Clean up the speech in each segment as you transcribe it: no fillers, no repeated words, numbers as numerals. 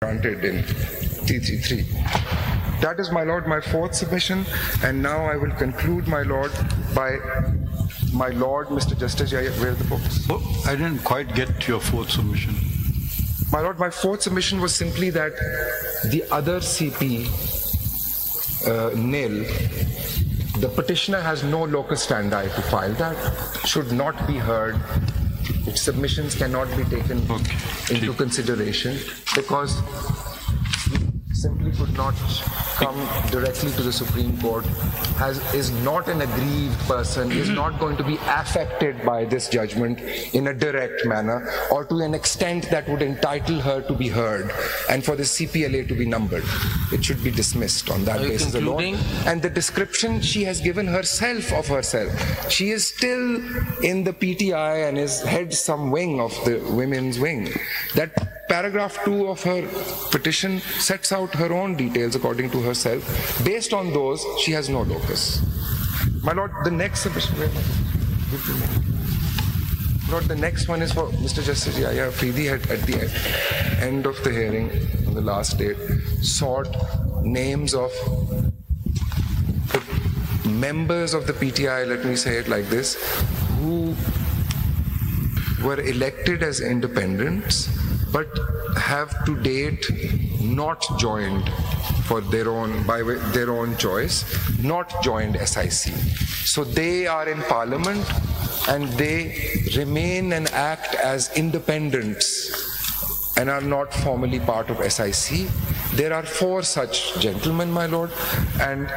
granted in T33. That is, my Lord, my fourth submission, and now I will conclude, my Lord, by my Lord, Mr. Justice Yahya, where are the books? Oh, I didn't quite get your fourth submission. My Lord, my fourth submission was simply that the other CP, nil, the petitioner has no locus standi to file. That should not be heard. Its submissions cannot be taken into consideration because simply could not come directly to the Supreme Court, is not an aggrieved person, is not going to be affected by this judgment in a direct manner or to an extent that would entitle her to be heard and for the CPLA to be numbered. It should be dismissed on that basis alone. And the description she has given herself of herself, she is still in the PTI and is head some wing of the women's wing. That paragraph 2 of her petition sets out her own details according to herself. Based on those, she has no locus. My Lord, the next submission, Lord, the next one is for Mr. Justice Yahya Afridi at the end of the hearing, on the last date, sought names of the members of the PTI, let me say it like this, who were elected as independents but have to date not joined for their own, by their own choice, not joined SIC. So they are in Parliament and they remain and act as independents and are not formally part of SIC. There are 4 such gentlemen, my Lord, and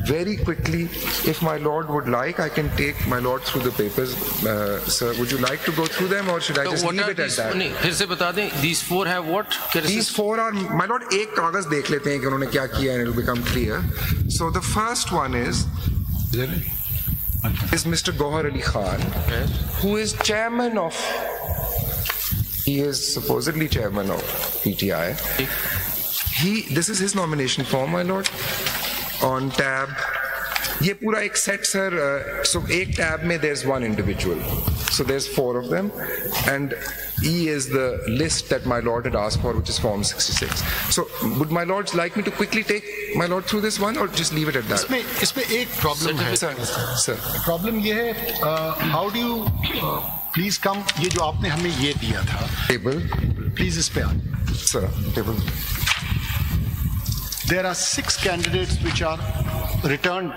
very quickly, if my Lord would like, I can take my Lord through the papers. Sir, would you like to go through them or should I just leave it at that? These 4 have what? These 4 are, my Lord, एक कागज देख लेते हैं कि उन्होंने क्या किया and it will become clear. So the first one is Mr. Gohar Ali Khan, who is chairman of, he is supposedly chairman of PTI. This is his nomination form, my Lord. On tab, ये पूरा एक set, sir. So एक tab में there's one individual. So there's 4 of them, and E is the list that my Lord had asked for, which is Form 66. So would my Lords like me to quickly take my Lord through this one, or just leave it at that? इसमें एक problem है, sir. Problem ये है, how do you please come? ये जो आपने हमें ये दिया था. Table. Please इस पे आ. Sir, table. There are 6 candidates which are returned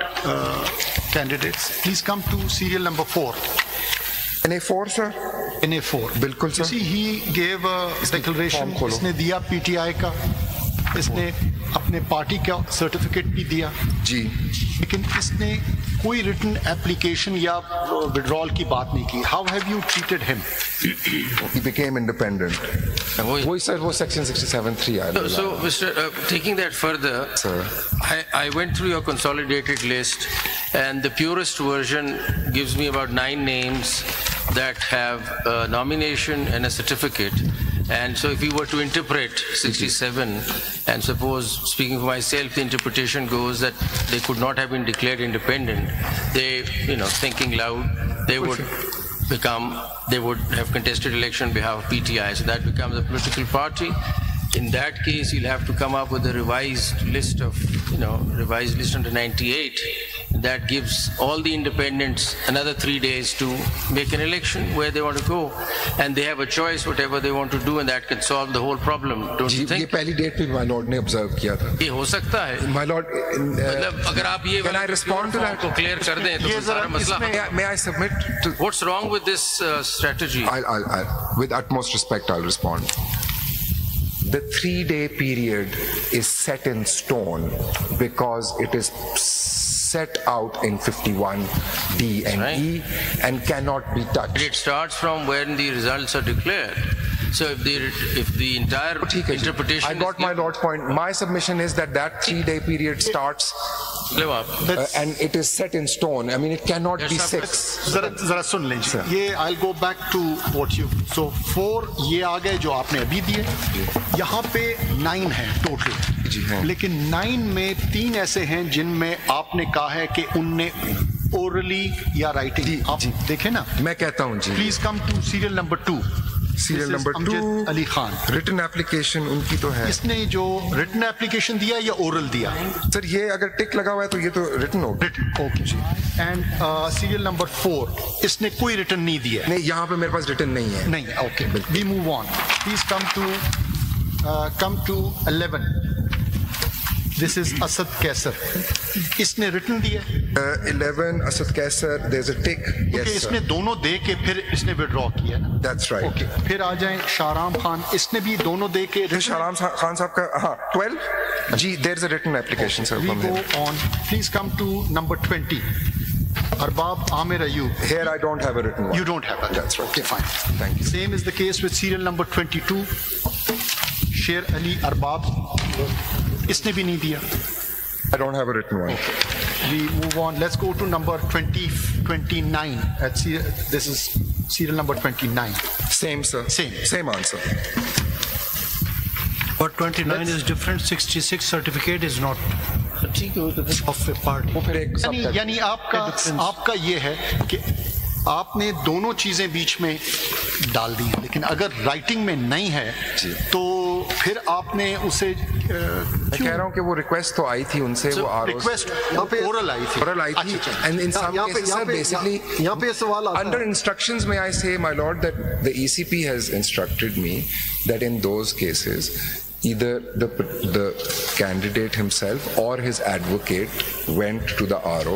candidates. Please come to serial number 4. NA4, sir? NA4. बिल्कुल, sir. You see, he gave a declaration. इसने दिया PTI का, इसने अपने पार्टी का सर्टिफिकेट भी दिया. जी. लेकिन इसने कोई written application या withdrawal की बात नहीं की. How have you treated him? He became independent. वही sir, वो section 67(3). So, Mr. Taking that further, sir, I went through your consolidated list, and the purest version gives me about 9 names that have a nomination and a certificate. And so if we were to interpret 67, and suppose, speaking for myself, the interpretation goes that they could not have been declared independent, they, thinking loud, they would have contested election on behalf of PTI, so that becomes a political party. In that case, you'll have to come up with a revised list under 98. That gives all the independents another 3 days to make an election where they want to go, and they have a choice whatever they want to do, and that can solve the whole problem. Don't you think? ये पहली date पे my Lord ने observe किया था. ये हो सकता है. My Lord, मतलब अगर आप ये can I respond to that? को clear कर दें तो सारा मसला. May I submit to? What's wrong with this strategy? I'll with utmost respect, I'll respond. The 3-day period is set in stone because it is set out in 51D and E and cannot be touched. It starts from when the results are declared. So if the entire interpretation, I got my Lord's point. My submission is that 3-day period starts and it is set in stone. I mean, it cannot be 6. जरा सुन लीजिए. ये I'll go back to what you. So 4 ये आ गए जो आपने अभी दिए. यहाँ पे 9 हैं total. लेकिन 9 में 3 ऐसे हैं जिनमें आपने कहा है कि उनने orally या writing. आप देखें ना. मैं कहता हूँ जी. Please come to serial number 2. Serial number 2, Ali Khan. written application उनकी तो है. इसने जो written application दिया या oral दिया? सर ये अगर टिक लगा हुआ है तो ये तो written होगा. Written, okay ji. And serial number 4, इसने कोई written नहीं दिया. नहीं, यहाँ पे मेरे पास written नहीं है. नहीं, okay. We move on. Please come to 11. This is Asad Kaisar. इसने written दिया. 11 Asad Kaisar, there's a tick. Yes, इसने दोनों दे के फिर इसने withdraw किया ना. That's right. Okay. फिर आ जाएं शाहराम खान, इसने भी दोनों दे के. शाहराम खान साहब का हाँ 12 जी, there's a written application sir. We go on. Please come to number 20. Arbab Amir Ayub. Here I don't have a written one. You don't have it. That's right. Okay, fine. Thank you. Same is the case with serial number 22. Sher Ali Arbab. इसने भी नहीं दिया. I don't have a written one. Okay. We move on. Let's go to number 29. This is serial number 29. Same sir. Same answer. But 29 is different. 66 certificate is not of a party. वो फिर एक सब यानी आपका ये है कि आपने दोनों चीजें बीच में डाल दी, लेकिन अगर राइटिंग में नहीं है तो फिर आपने उसे मैं कह रहा हूँ कि वो रिक्वेस्ट तो आई थी उनसे, वो रिक्वेस्ट ओरल आई थी and in some cases sir, basically यहाँ पे सवाल आता है. under instructions may I say my lord that the ECP has instructed me that in those cases either the candidate himself or his advocate went to the RO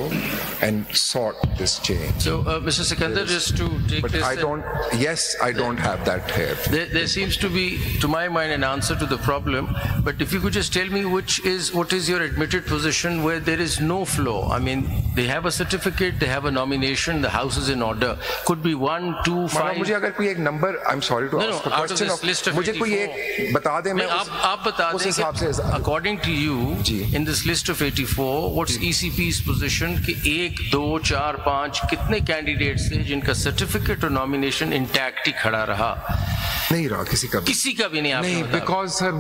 and sought this change. So, Mr. Sikandar, just to take but this... I don't have that here. There seems to be, to my mind, an answer to the problem, but if you could just tell me what is your admitted position where there is no flaw? I mean, they have a certificate, they have a nomination, the house is in order. Could be 1, 2, 5... मुझे अगर कोई एक number, I'm sorry to ask the question of list of मुझे कोई एक बता दे, मैं आप बता दें कि according to you in this list of 84 what's ECP's position कि 1, 2, 4, 5 कितने candidates थे जिनका certificate और nomination intact ही खड़ा रहा? नहीं रहा किसी का भी नहीं. नहीं, because sir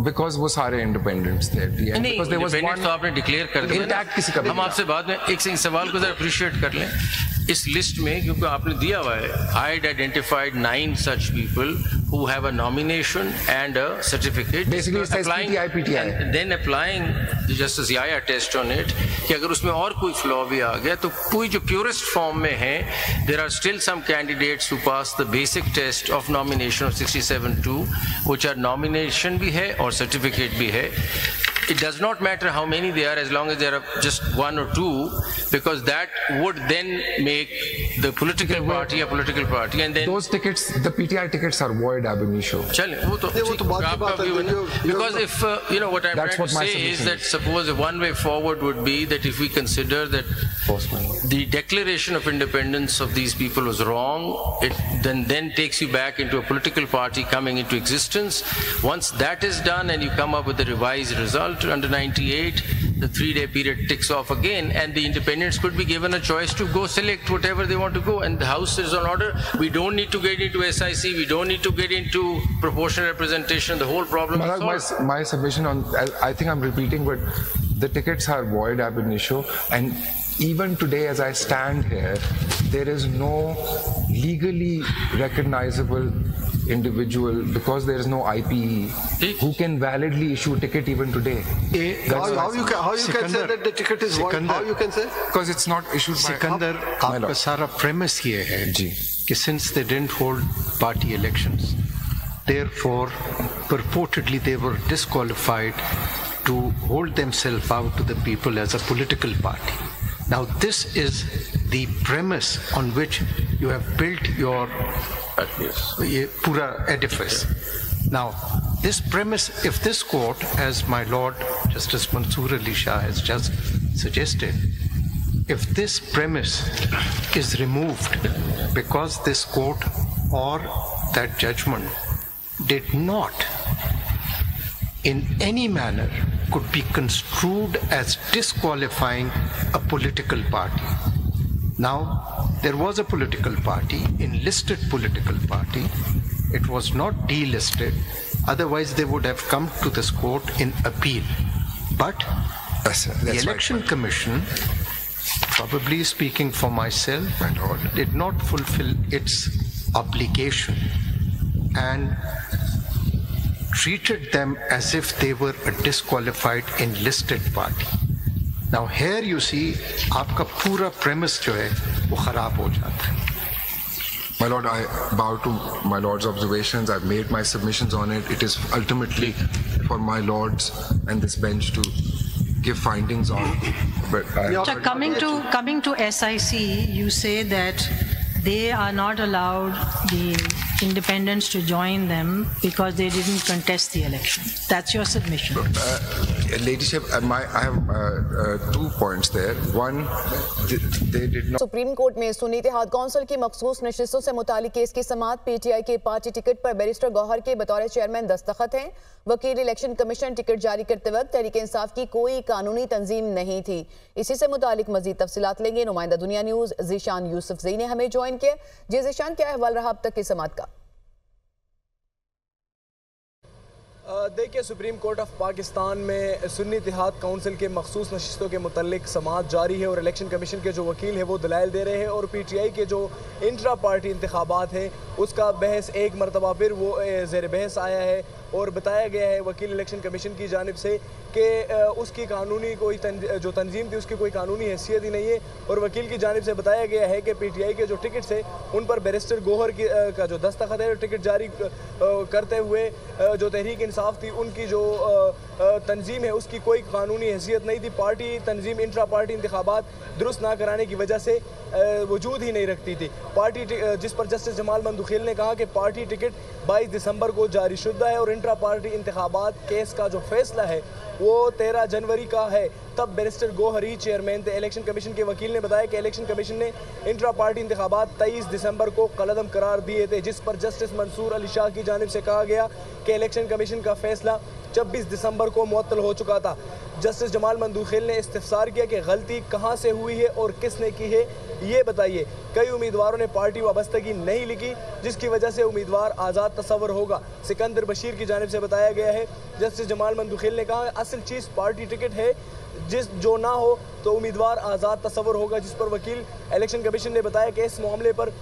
because वो सारे independents थे. नहीं, independents तो आपने declare कर दिया. Intact किसी का भी. हम आपसे बाद में एक सवाल को जरा appreciate कर लें. इस लिस्ट में क्योंकि आपने दिया हुआ है, I had identified 9 such people who have a nomination and a certificate. Basically it says PTI. And then applying the Justice Yahya test on it, कि अगर उसमें और कोई flaw भी आ गया तो कोई जो purest form में है, there are still some candidates who pass the basic test of nomination of 67(2), which are nomination भी है और certificate भी है. It does not matter how many they are as long as there are just 1 or 2, because that would then make the political party a political party, and then those tickets, the PTI tickets are void ab initio. चलें, वो तो आपका view है ना. Because if you know what I'm trying to say is that suppose one way forward would be that if we consider that the declaration of independence of these people was wrong, it then takes you back into a political party coming into existence. Once that is done and you come up with a revised result under 98, the 3-day period ticks off again, and the independents could be given a choice to go select whatever they want to go, and the house is on order. We don't need to get into SIC, we don't need to get into proportional representation. The whole problem is solved. My submission on, I think I'm repeating, but the tickets are void ab initio, and even today as I stand here, there is no legally recognizable individual, because there is no IPE, who can validly issue a ticket even today. How you can say that the ticket is void? How you can say? Because it's not issued by... Sikandar, आपका सारा premise ये है कि since they didn't hold party elections, therefore purportedly they were disqualified to hold themselves out to the people as a political party. Now this is the premise on which you have built your pura edifice. Now this premise, if this court, as my Lord Justice Mansoor Ali Shah has just suggested, if this premise is removed because this court or that judgment did not in any manner could be construed as disqualifying a political party. Now, there was a political party, enlisted political party. It was not delisted. Otherwise, they would have come to this court in appeal. But the Election Commission, probably speaking for myself, my Lord, did not fulfill its obligation and treated them as if they were a disqualified enlisted party. Now here you see, आपका पूरा premise जो है वो खराब हो जाता है. My Lord, I bow to my Lord's observations. I've made my submissions on it. It is ultimately for my Lords and this bench to give findings on. But coming to SIC, you say that they are not allowed the independents to join them because they didn't contest the election. That's your submission. Ladyship, I have 2 points there. One, they did not. Supreme court में सुन्नी इत्तेहाद council की मखसूस नशिस्तों से मुतालिक case की समाअत. PTI के party ticket पर barrister Gauhar के बतौर चेयरमैन दस्तखत हैं. वकील इलेक्शन कमीशन टिकट जारी करते वक्त तहरीक इंसाफ की कोई कानूनी तंजीम नहीं थी. इसी से मुतालिक मजीद तफसीलात लेंगे. नुमाइंदा दुनिया न्यूज़ ज़ीशान यूसुफज़ई ने हमें ज्वाइन किया. जी ज़ीशान, क्या अहवाल रहा अब तक की समाअत का? देखिए, सुप्रीम कोर्ट ऑफ पाकिस्तान में सुन्नी इत्तेहाद काउंसिल के मखसूस नशिस्तों के मुतल्लिक समाअत जारी है और इलेक्शन कमीशन के जो वकील है वो दलाइल दे रहे हैं और PTI के जो इंट्रा पार्टी इंतखाबात हैं उसका बहस एक मरतबा फिर वो ज़ेर बहस आया है और बताया गया है वकील इलेक्शन कमीशन की जानिब से कि उसकी कानूनी कोई जो तंजीम थी उसकी कोई कानूनी हैसियत ही नहीं है. और वकील की जानिब से बताया गया है कि PTI के जो टिकट्स है उन पर बैरिस्टर गौहर का जो दस्तखत है टिकट जारी करते हुए जो तहरीक इंसाफ थी उनकी जो तंजीम है उसकी कोई कानूनी हैसियत नहीं थी. पार्टी तंजीम इंट्रा पार्टी इंतखाबात दुरुस्त ना कराने की वजह से वजूद ही नहीं रखती थी. पार्टी जिस पर जस्टिस जमाल मंदुखिल ने कहा कि पार्टी टिकट 22 दिसंबर को जारी शुदा है और इंट्रा पार्टी इंतखाबात केस का जो फैसला है वो 13 जनवरी का है. तब बैरिस्टर गौहर ही चेयरमैन थे. इलेक्शन कमीशन के वकील ने बताया कि इलेक्शन कमीशन ने इंट्रा पार्टी इंतखाबात 23 दिसंबर को कलअदम करार दिए थे, जिस पर जस्टिस मंसूर अली शाह की जानिब से कहा गया कि इलेक्शन कमीशन का फैसला 26 दिसंबर को मुअत्तल हो चुका था. जस्टिस जमाल मंदुखिल ने इस्तिफसार किया कि गलती कहाँ से हुई है और किसने की है ये बताइए. कई उम्मीदवारों ने पार्टी वाबस्तगी नहीं लिखी जिसकी वजह से उम्मीदवार आज़ाद तस्वर होगा. सिकंदर बशीर की जानिब से बताया गया है जस्टिस जमाल मंदुखिल ने कहा असल चीज़ पार्टी टिकट है, जो ना हो तो उम्मीदवार आज़ाद तस्वर होगा. जिस पर वकील इलेक्शन कमीशन ने बताया कि इस मामले पर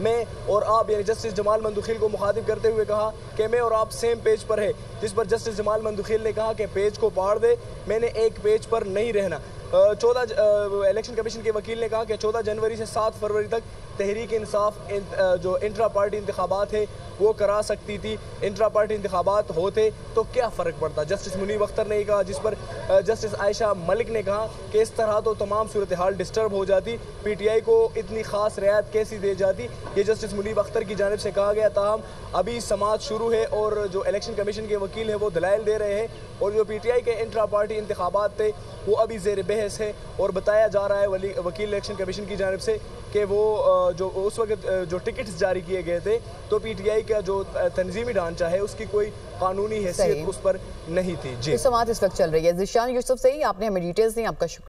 मैं और आप यानी जस्टिस जमाल मंदुखिल को मुखातिब करते हुए कहा कि मैं और आप सेम पेज पर है. जिस पर जस्टिस जमाल मंदुखिल ने कहा कि पेज को पाड़ दे, मैंने एक पेज पर नहीं रहना. 14 इलेक्शन कमीशन के वकील ने कहा कि 14 जनवरी से 7 फरवरी तक तहरीक इंसाफ जो इंट्रा पार्टी इंतखाबात है वो करा सकती थी. इंट्रा पार्टी इंतखाबात होते तो क्या फ़र्क पड़ता. जस्टिस मुनीब अख्तर ने कहा. जिस पर जस्टिस आयशा मलिक ने कहा कि इस तरह तो तमाम सूरत हाल डिस्टर्ब हो जाती, PTI को इतनी ख़ास रियायत कैसी दे जाती. ये जस्टिस मुनीब अख्तर की जानिब से कहा गया. ताहम अभी समाअत शुरू है और जो इलेक्शन कमीशन के वकील हैं वो दलाइल दे रहे हैं और जो PTI के इंट्रा पार्टी इंतखाबात थे वो अभी ज़ेर बहस है और बताया जा रहा है वकील इलेक्शन कमीशन की जानिब से कि वो जो उस वक्त जो टिकट्स जारी किए गए थे तो PTI का जो तंजीमी ढांचा है उसकी कोई कानूनी हैसियत उस पर नहीं थी. जी, समाअत इस वक्त चल रही है. ज़ीशान यूसुफज़ई, आपने हमें डिटेल्स दी, आपका शुक्रिया.